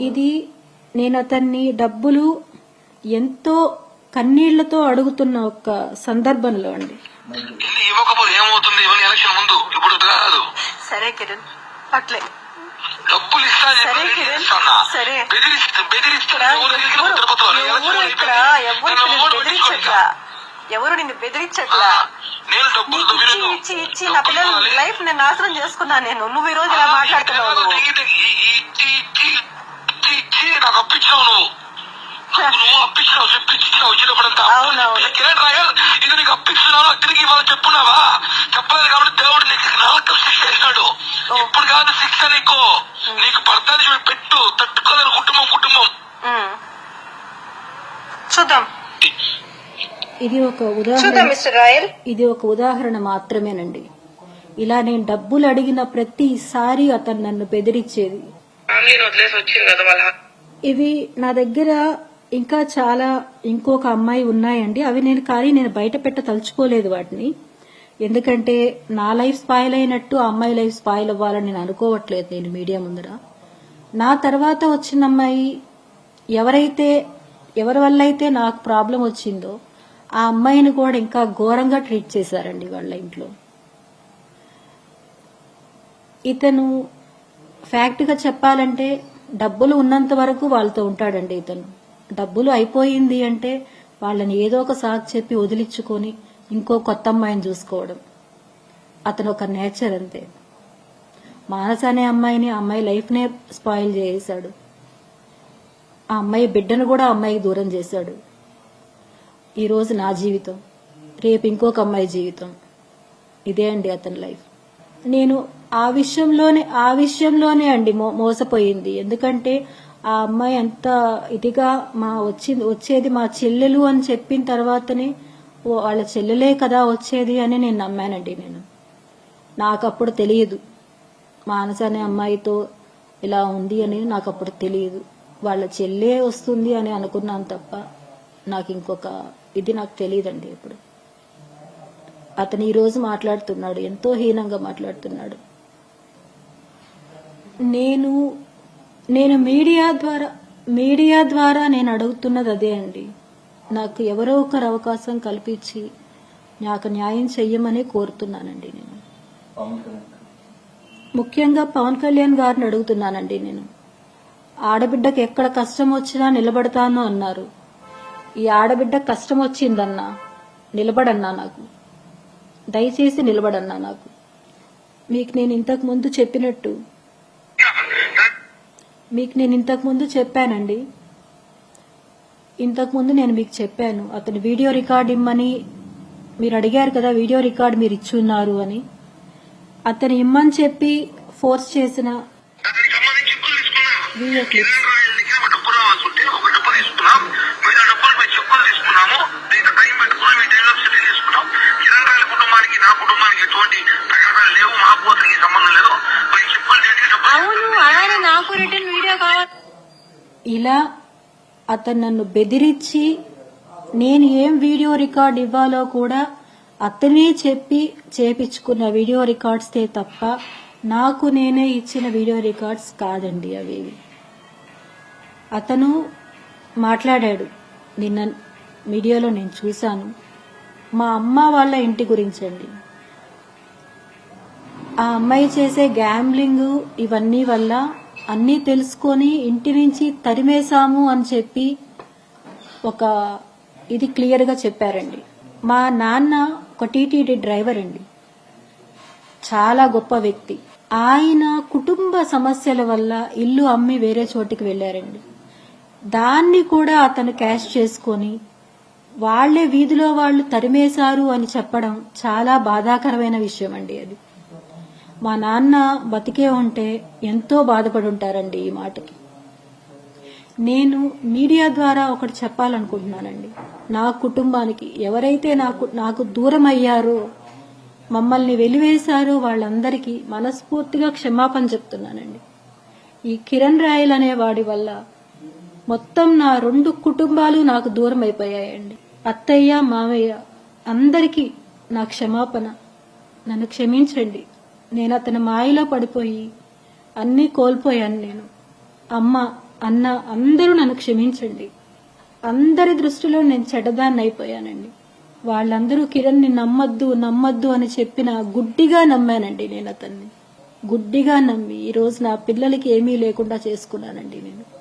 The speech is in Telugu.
ఇది నేను అతన్ని డబ్బులు ఎంతో కన్నీళ్లతో అడుగుతున్న ఒక సందర్భంలో అండి. ఇవ్వకపోతే ఏమవుతుంది? ఇవన్నీ ఎలక్షన్ ముందు, ఇప్పుడు కాదు. సరే కిరణ్, అట్లే డబ్బులు ఎవరు నిన్ను బెదిరించట్లా. ఇచ్చి ఇచ్చి నా పిల్లల లైఫ్ నేను నాశనం చేసుకున్నా. నువ్వు ఈ రోజు ఇలా మాట్లాడుతున్నావు. నాకు అప్పించావు, నువ్వు అప్పించినావు, చెప్పించావు వచ్చినప్పుడంతా. కిరణ్ రాయల్ ఇది నీకు అప్పిస్తున్నావు, తిరిగి ఇవాళ చెప్పున్నావా? చెప్పలేదు కాబట్టి దేవుడు నీకు నరకం శిక్ష చేసినాడు. ఇప్పుడు కాదు శిక్ష నీకు, నీకు పడతాది పెట్టు. తట్టుకోలేరు కుటుంబం. చూద్దాం. ఇది ఒక ఉదాహరణ, ఇది ఒక ఉదాహరణ మాత్రమేనండి. ఇలా నేను డబ్బులు అడిగిన ప్రతిసారి అతను నన్ను బెదిరించేది. ఇవి నా దగ్గర ఇంకా చాలా ఇంకొక అమ్మాయి ఉన్నాయండి. అవి నేను బయట పెట్ట తలుచుకోలేదు వాటిని. ఎందుకంటే నా లైఫ్ స్పాయిల్ అయినట్టు ఆ అమ్మాయి లైఫ్ స్పాయిల్ అవ్వాలని నేను అనుకోవట్లేదు. నేను మీడియా ముందర నా తర్వాత వచ్చిన అమ్మాయి ఎవరి వల్ల అయితే నాకు ప్రాబ్లం వచ్చిందో ఆ అమ్మాయిని కూడా ఇంకా ఘోరంగా ట్రీట్ చేశారండి వాళ్ళ ఇంట్లో. ఇతను ఫ్యాక్ట్ గా చెప్పాలంటే డబ్బులు ఉన్నంత వరకు వాళ్ళతో ఉంటాడండి. ఇతను డబ్బులు అయిపోయింది అంటే వాళ్ళని ఏదో ఒక సాకు చెప్పి వదిలించుకొని ఇంకో కొత్త అమ్మాయిని చూసుకోవడం అతను ఒక నేచర్ అంతే. మానస అనే అమ్మాయి లైఫ్ నే స్పాయిల్ చేశాడు. ఆ అమ్మాయి బిడ్డను కూడా అమ్మాయికి దూరం చేశాడు. ఈ రోజు నా జీవితం, రేపు ఇంకొక అమ్మాయి జీవితం. ఇదే అండి అతని లైఫ్. నేను ఆ విషయంలోనే అండి మోసపోయింది. ఎందుకంటే ఆ అమ్మాయి అంత ఇదిగా వచ్చేది మా చెల్లెలు అని చెప్పిన తర్వాతనే వాళ్ళ చెల్లెలే కదా వచ్చేది అని నేను నమ్మానండి. నాకు అప్పుడు తెలియదు మానస అనే అమ్మాయితో ఇలా ఉంది అని. నాకు అప్పుడు తెలియదు. వాళ్ళ చెల్లె వస్తుంది అని అనుకున్నాను తప్ప నాకు ఇంకొక ఇది నాకు తెలియదండి. ఇప్పుడు అతను ఈ రోజు మాట్లాడుతున్నాడు, ఎంతో హీనంగా మాట్లాడుతున్నాడు. నేను మీడియా ద్వారా నేను అడుగుతున్నది అదే అండి. నాకు ఎవరో ఒకరు అవకాశం కల్పించి నాకు న్యాయం చెయ్యమని కోరుతున్నానండి. నేను ముఖ్యంగా పవన్ కళ్యాణ్ గారిని అడుగుతున్నానండి. నేను ఆడబిడ్డకు ఎక్కడ కష్టం వచ్చినా నిలబడతాను అన్నారు. ఈ ఆడబిడ్డ కష్టం వచ్చిందన్నా నిలబడన్నా, నాకు దయచేసి నిలబడన్నా. నాకు మీకు నేను ఇంతకు ముందు చెప్పానండి. ఇంతకుముందు నేను మీకు చెప్పాను అతను వీడియో రికార్డ్ ఇమ్మని. మీరు అడిగారు కదా వీడియో రికార్డ్ మీరు ఇచ్చున్నారు అని. అతను ఇమ్మని చెప్పి ఫోర్స్ చేసిన వీడియో క్లిప్స్ ఇలా అతను నన్ను బెదిరించి నేను ఏం వీడియో రికార్డ్ ఇవ్వాలో కూడా అతనే చెప్పి చేపించుకున్న వీడియో రికార్డ్స్తే తప్ప నాకు నేనే ఇచ్చిన వీడియో రికార్డ్స్ కాదండి అవి. అతను మాట్లాడాడు నిన్న మీడియాలో, నేను చూశాను. మా అమ్మ వాళ్ళ ఇంటి గురించండి. ఆ అమ్మాయి చేసే గ్యాంబ్లింగ్ ఇవన్నీ వల్ల అన్నీ తెలుసుకొని ఇంటి నుంచి తరిమేశాము అని చెప్పి ఒక ఇది క్లియర్ గా చెప్పారండి. మా నాన్న ఒక టీటీడీ డ్రైవర్ అండి, చాలా గొప్ప వ్యక్తి. ఆయన కుటుంబ సమస్యల వల్ల ఇల్లు అమ్మి వేరే చోటికి వెళ్లారండి. దాన్ని కూడా అతను క్యాష్ చేసుకొని వాళ్లే వీధిలో వాళ్ళు తరిమేశారు అని చెప్పడం చాలా బాధాకరమైన విషయం అండి. అది మా నాన్న బతికే ఉంటే ఎంతో బాధపడి ఉంటారండి ఈ మాటకి. నేను మీడియా ద్వారా ఒకటి చెప్పాలనుకుంటున్నానండి. నా కుటుంబానికి ఎవరైతే నాకు దూరం అయ్యారో, మమ్మల్ని వెలివేశారో వాళ్ళందరికీ మనస్ఫూర్తిగా క్షమాపణ చెప్తున్నానండి. ఈ కిరణ్ రాయల్ అనే వాడి వల్ల మొత్తం నా 2 కుటుంబాలు నాకు దూరం అయిపోయాయండి. అత్తయ్య, మావయ్య అందరికీ నా క్షమాపణ. నన్ను క్షమించండి. నేను అతని మాయలో పడిపోయి అన్నీ కోల్పోయాను. నేను అమ్మ అన్న అందరూ నన్ను క్షమించండి. అందరి దృష్టిలో నేను చెడ్డదాన్ని అయిపోయానండి. వాళ్ళందరూ కిరణ్ ని నమ్మద్దు అని చెప్పిన గుడ్డిగా నమ్మానండి. నేను అతన్ని గుడ్డిగా నమ్మి ఈ రోజు నా పిల్లలకి ఏమీ లేకుండా చేసుకున్నానండి నేను.